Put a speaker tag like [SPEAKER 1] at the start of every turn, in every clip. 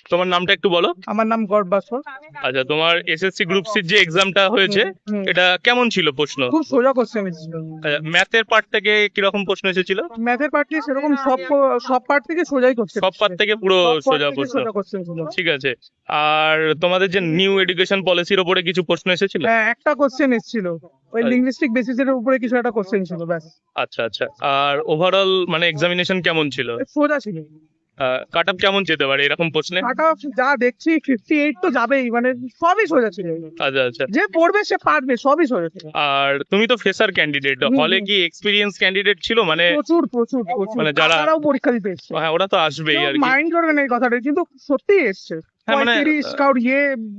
[SPEAKER 1] তোমার নামটা একটু বলো।
[SPEAKER 2] আমার নাম গড় বাসর।
[SPEAKER 1] আচ্ছা, তোমার এসএসসি গ্রুপ সির যে এক্সামটা হয়েছে
[SPEAKER 2] হুম।
[SPEAKER 1] এটা কেমন ছিল প্রশ্ন?
[SPEAKER 2] খুব সোজা কোশ্চেন এসেছিল।
[SPEAKER 1] ম্যাথের পার্ট থেকে কিরকম প্রশ্ন এসেছিল?
[SPEAKER 2] ম্যাথের পার্ট থেকে সেরকম সব পার্ট থেকে সোজাই কোশ্চেন।
[SPEAKER 1] সব পার্ট থেকে পুরো সোজা প্রশ্ন।
[SPEAKER 2] সোজা কোশ্চেন ছিল।
[SPEAKER 1] ঠিক আছে। আর তোমাদের যে নিউ এডুকেশন পলিসির উপরে কিছু প্রশ্ন এসেছিল?
[SPEAKER 2] হ্যাঁ, একটা কোশ্চেন এসেছিল, ওই
[SPEAKER 1] আচ্ছা।
[SPEAKER 2] লিঙ্গুইস্টিক বেসিসের উপরে কিছু একটা কোশ্চেন ছিল, ব্যাস।
[SPEAKER 1] আচ্ছা আচ্ছা। আর ওভারঅল মানে এক্সামিনেশন কেমন ছিল?
[SPEAKER 2] সোজা ছিল।
[SPEAKER 1] কাট আপ কেমন যেতে পারে এরকম প্রশ্নে?
[SPEAKER 2] কাট অফ যা দেখছি 58 তো যাবেই, মানে সবই সোজা ছিল।
[SPEAKER 1] আচ্ছা আচ্ছা।
[SPEAKER 2] যে পড়বে সে পারবে, সবই সোজা ছিল।
[SPEAKER 1] আর তুমি তো ফ্রেশার ক্যান্ডিডেট, হলে কি এক্সপিরিয়েন্স ক্যান্ডিডেট ছিল মানে?
[SPEAKER 2] প্রচুর প্রচুর প্রচুর,
[SPEAKER 1] মানে যারা-
[SPEAKER 2] তারাও পরীক্ষা দিতে এসছে।
[SPEAKER 1] হ্যাঁ, ওরা তো আসবেই আর কি।
[SPEAKER 2] মাইন্ড করবে না এই কথাটা, কিন্তু সত্যি এসছে।
[SPEAKER 1] হ্যাঁ, মানে
[SPEAKER 2] 35 কাউর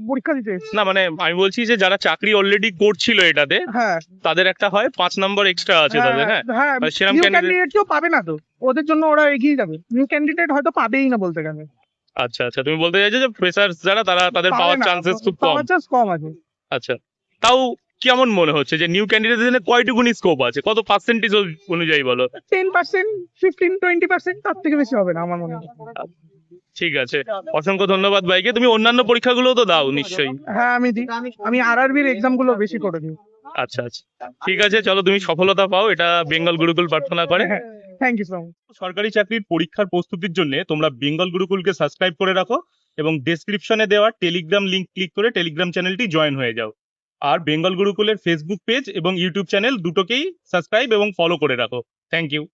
[SPEAKER 2] পরীক্ষা দিতে এসছে।
[SPEAKER 1] না মানে আমি বলছি যে যারা চাকরি অলরেডি করছিল এটাতে,
[SPEAKER 2] হ্যাঁ
[SPEAKER 1] তাদের একটা হয় 5 নম্বর এক্সট্রা আছে তাদের। হ্যাঁ,
[SPEAKER 2] হ্যাঁ,
[SPEAKER 1] মানে সেরকম
[SPEAKER 2] নিউ
[SPEAKER 1] candidate-
[SPEAKER 2] ক্যান্ডিডেট কেউ পাবে না তো, ওদের জন্য ওরা এগিয়ে যাবে। নিউ ক্যান্ডিডেট হয়তো পাবেই না বলতে গেলে।
[SPEAKER 1] আচ্ছা আচ্ছা, তুমি বলতে চাইছো যে ফ্রেশার্স যারা তাদের
[SPEAKER 2] পাবে
[SPEAKER 1] পাওয়ার
[SPEAKER 2] না,
[SPEAKER 1] চান্সেস খুব কম।
[SPEAKER 2] পাওয়ার চান্স কম আছে।
[SPEAKER 1] আচ্ছা, তাও কেমন মনে হচ্ছে যে নিউ ক্যান্ডিডেটদের জন্য কয়টুকুনি স্কোপ আছে? কত পার্সেন্টেজ অনুযায়ী বলো?
[SPEAKER 2] 10%, 15-20%, তার থেকে বেশি হবে না আমার মনে হয়।
[SPEAKER 1] ঠিক আছে, অসংখ্য ধন্যবাদ ভাইকে। তুমি অন্যান্য পরীক্ষাগুলো তো দাও নিশ্চয়ই?
[SPEAKER 2] হ্যাঁ আমি দিই, আমি RRBর এক্সাম গুলো বেশি করে দিই।
[SPEAKER 1] আচ্ছা আচ্ছা, ঠিক আছে, চলো তুমি সফলতা পাও, এটা বেঙ্গল গুরুকুল প্রার্থনা করে।
[SPEAKER 2] Thank you so much.
[SPEAKER 1] সরকারি চাকরির পরীক্ষার প্রস্তুতির জন্য তোমরা বেঙ্গল গুরুকুলকে সাবস্ক্রাইব করে রাখো এবং ডেসক্রিপশনে দেওয়া টেলিগ্রাম লিংক ক্লিক করে টেলিগ্রাম চ্যানেলটি জয়েন হয়ে যাও। আর বেঙ্গল গুরুকুলের ফেসবুক পেজ এবং ইউটিউব চ্যানেল দুটোকেই সাবস্ক্রাইব এবং ফলো করে রাখো। Thank you.